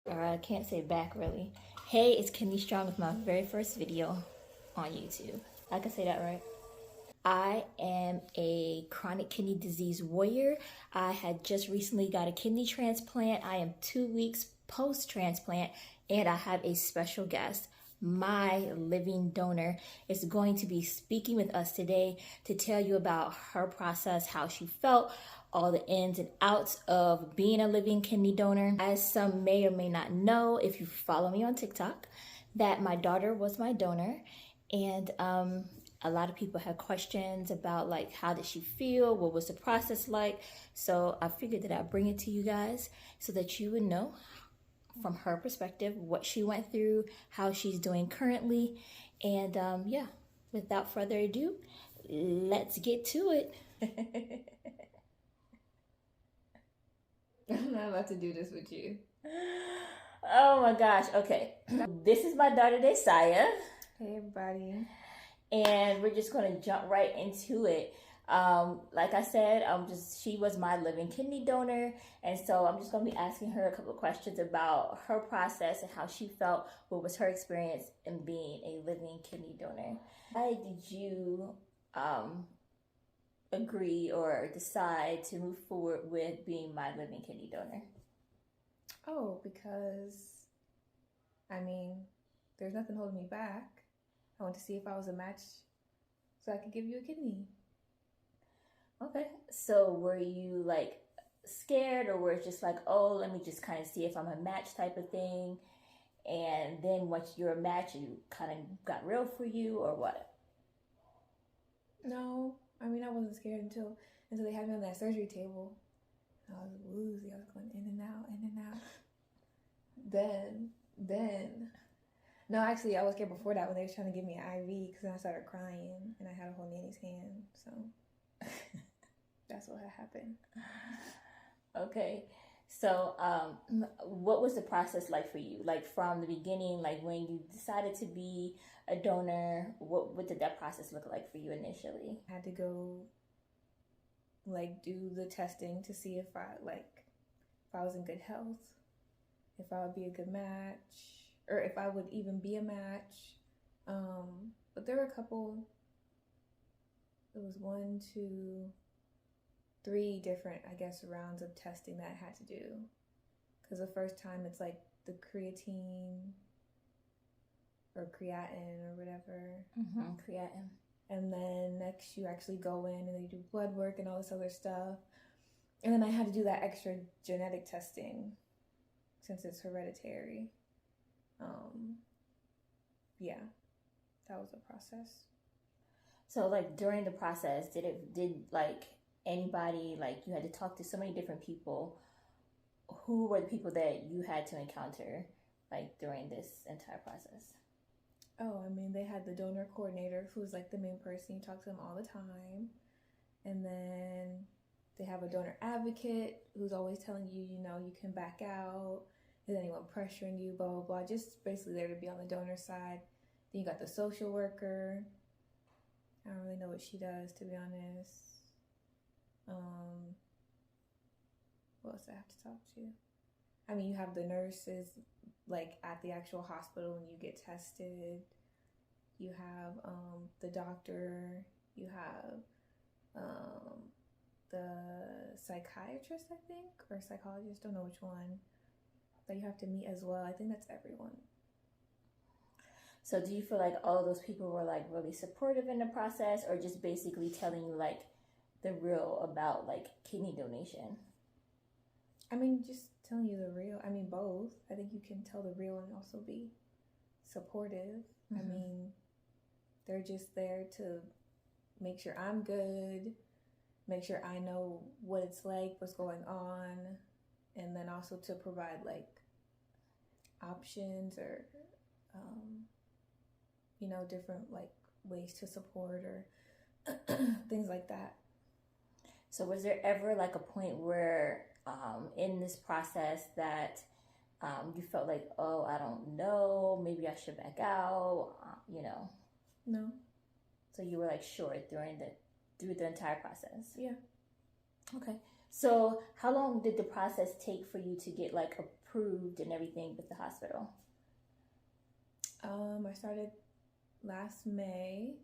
Or I can't say back really. Hey, it's Kidney Strong with my very first video on YouTube. I can say that right. I am a chronic kidney disease warrior. I had just recently got a kidney transplant. I am 2 weeks post-transplant, and I have a special guest. My living donor is going to be speaking with us today to tell you about her process, how she felt, all the ins and outs of being a living kidney donor. As some may or may not know, if you follow me on TikTok, that my daughter was my donor, and a lot of people had questions about like how did she feel, what was the process like. So I figured that I'd bring it to you guys so that you would know from her perspective what she went through, how she's doing currently, and yeah, without further ado, let's get to it. I'm not about to do this with you. Oh my gosh, okay. This is my daughter Desaya. Hey everybody. And we're just going to jump right into it. Like I said, she was my living kidney donor, and so I'm just going to be asking her a couple of questions about her process and how she felt, what was her experience in being a living kidney donor. Why did you agree or decide to move forward with being my living kidney donor? Oh, because there's nothing holding me back. I want to see if I was a match so I could give you a kidney. Okay. So were you like scared, or were it just like, oh, let me just kind of see if I'm a match type of thing? And then once you're a match, you kind of got real for you, or what? No, I wasn't scared until they had me on that surgery table. I was woozy. I was going in and out, in and out. Then. No, actually, I was scared before that when they were trying to give me an IV because then I started crying and I had to hold Nanny's hand. So that's what had happened. Okay. So what was the process like for you? Like from the beginning, like when you decided to be a donor, what did that process look like for you initially? I had to go do the testing to see if I was in good health, if I would be a good match, or if I would even be a match. But there were a couple, it was 1, 2, 3 different, rounds of testing that I had to do. Because the first time it's like the creatine or creatinine or whatever. Creatinine. And then next you actually go in and they do blood work and all this other stuff. And then I had to do that extra genetic testing since it's hereditary. Yeah, that was the process. So like during the process, did like anybody, like you had to talk to so many different people, who were the people that you had to encounter like during this entire process? Oh, they had the donor coordinator who's like the main person. You talk to them all the time. And then they have a donor advocate who's always telling you, you can back out. Is anyone pressuring you, blah, blah, blah. Just basically there to be on the donor side. Then you got the social worker. I don't really know what she does, to be honest. What else do I have to talk to? You have the nurses, like at the actual hospital when you get tested. You have the doctor. You have the psychiatrist, I think, or psychologist, don't know which one, that you have to meet as well. I think that's everyone. So do you feel like all of those people were like really supportive in the process, or just basically telling you like the real about like kidney donation? Just telling you the real. Both. I think you can tell the real and also be supportive. They're just there to make sure I'm good, make sure I know what it's like, what's going on, and then also to provide like options or different like ways to support or things like that. So was there ever like a point where in this process that you felt like, oh, I don't know, maybe I should back out, No. So you were like sure through the entire process? Yeah. Okay. So how long did the process take for you to get like approved approved and everything with the hospital? I started last May,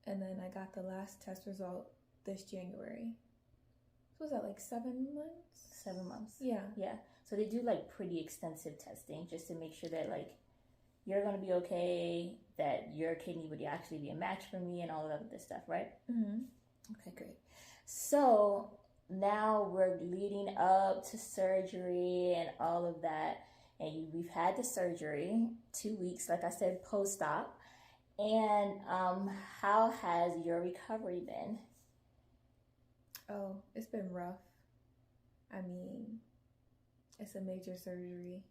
and then I got the last test result this January. So was that like 7 months? 7 months. Yeah. Yeah. So they do like pretty extensive testing just to make sure that like you're gonna be okay, that your kidney would actually be a match for me, and all of this stuff, right? Mm-hmm. Okay, great. So now we're leading up to surgery and all of that, and we've had the surgery 2 weeks, like I said, post-op. And how has your recovery been? Oh, it's been rough. I mean, it's a major surgery,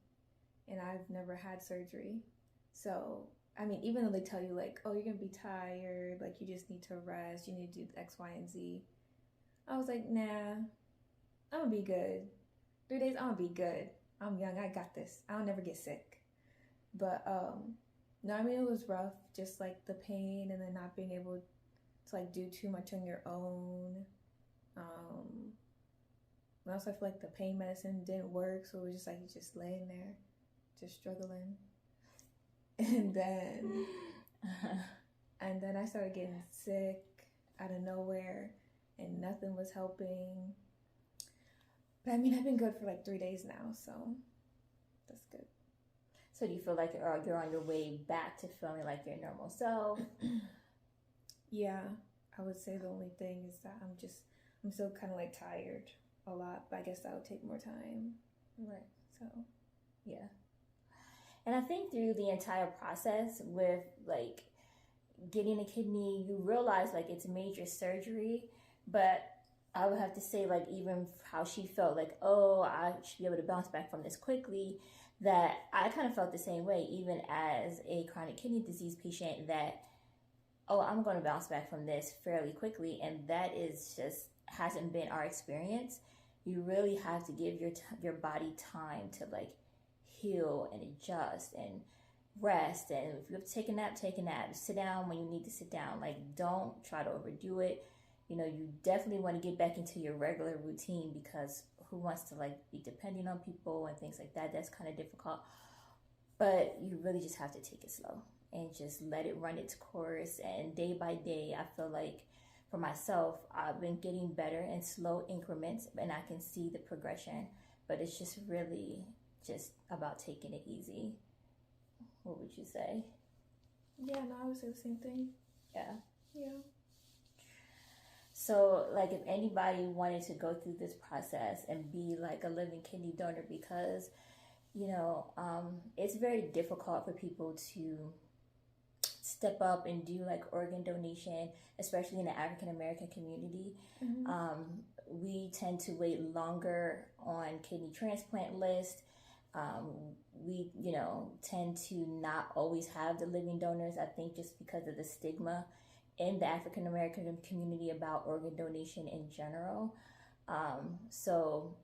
and I've never had surgery. So, I mean, even though they tell you, like, oh, you're going to be tired, like, you just need to rest, you need to do X, Y, and Z, I was like, nah, I'm going to be good. 3 days, I'm going to be good. I'm young, I got this. I'll never get sick. But, no, I mean, it was rough, just, like, the pain and then not being able to, like, do too much on your own. And also, I feel like the pain medicine didn't work, so it was just, like, just laying there, just struggling. And then I started getting sick out of nowhere, and nothing was helping. But I mean, I've been good for like 3 days now, so that's good. So do you feel like you're on your way back to feeling like your normal self? Yeah, I would say the only thing is that I'm still kind of like tired a lot, but I guess that would take more time. Right. So, yeah. And I think through the entire process with like getting a kidney, you realize like it's major surgery, but I would have to say like even how she felt like, oh, I should be able to bounce back from this quickly, that I kind of felt the same way, even as a chronic kidney disease patient, that, oh, I'm going to bounce back from this fairly quickly. And that is just hasn't been our experience. You really have to give your body time to like heal and adjust and rest, and if you have to take a nap, take a nap. Sit down when you need to sit down. Like, don't try to overdo it. You know, you definitely want to get back into your regular routine, because who wants to like be depending on people and things like that? That's kind of difficult. But you really just have to take it slow and just let it run its course. And day by day, I feel like for myself, I've been getting better in slow increments, and I can see the progression. But it's just really just about taking it easy. What would you say? yeah, no, I would say the same thing. Yeah. Yeah. So, like, if anybody wanted to go through this process and be like a living kidney donor, because, you know, it's very difficult for people to step up and do like organ donation, especially in the African American community. Mm-hmm. We tend to wait longer on kidney transplant list. We, you know, tend to not always have the living donors, I think just because of the stigma in the African American community about organ donation in general. So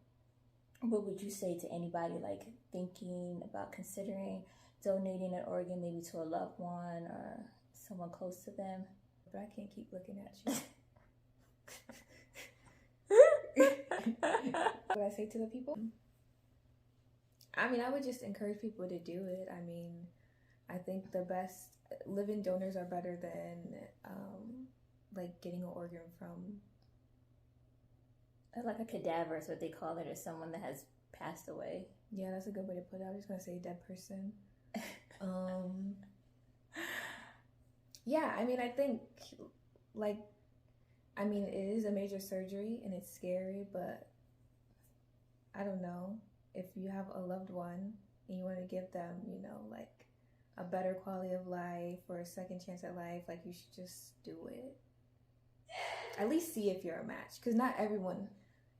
what would you say to anybody like thinking about considering donating an organ, maybe to a loved one or someone close to them? But I can't keep looking at you. What do I say to the people? I mean, I would just encourage people to do it. I mean, I think the best living donors are better than like getting an organ from Like a cadaver is what they call it, or someone that has passed away. Yeah, that's a good way to put it. I was just gonna say dead person. Yeah, I mean, I think like, I mean, it is a major surgery and it's scary, but I don't know, if you have a loved one and you want to give them, you know, like a better quality of life or a second chance at life, like you should just do it. At least see if you're a match, because not everyone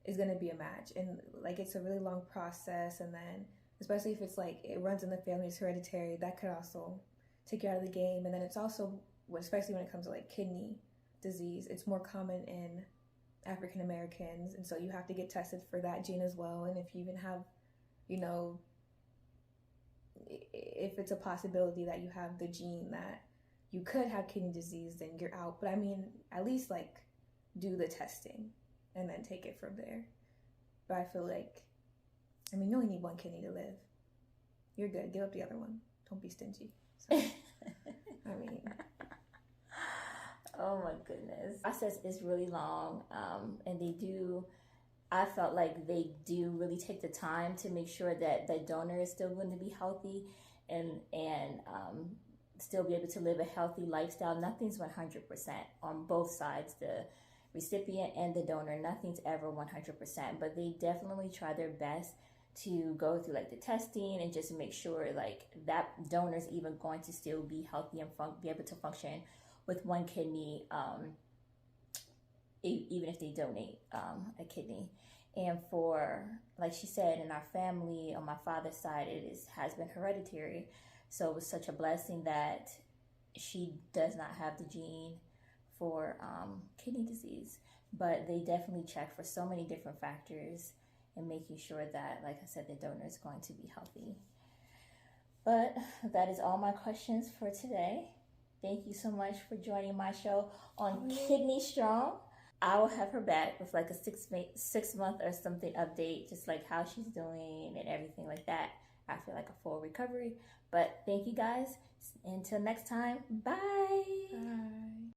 is going to be a match, and like it's a really long process, and then especially if it's like it runs in the family, it's hereditary, that could also take you out of the game. And then it's also, especially when it comes to like kidney disease, it's more common in African Americans, and so you have to get tested for that gene as well. And if you even have, you know, if it's a possibility that you have the gene that you could have kidney disease, then you're out. But I mean, at least like do the testing and then take it from there. But I feel like I mean, you only need one kidney to live. You're good. Give up the other one. Don't be stingy. So, I mean, oh my goodness. The process is really long, and I felt like they do really take the time to make sure that the donor is still going to be healthy and still be able to live a healthy lifestyle. Nothing's 100% on both sides, the recipient and the donor. Nothing's ever 100%, but they definitely try their best to go through like the testing and just make sure like that donor is even going to still be healthy and be able to function with one kidney, even if they donate a kidney. And for, like she said, in our family on my father's side, has been hereditary. So it was such a blessing that she does not have the gene for kidney disease. But they definitely check for so many different factors and making sure that, like I said, the donor is going to be healthy. But that is all my questions for today. Thank you so much for joining my show on Kidney Strong. I will have her back with like a 6 month or something update, just like how she's doing and everything like that after like a full recovery. But thank you guys. Until next time, bye. Bye.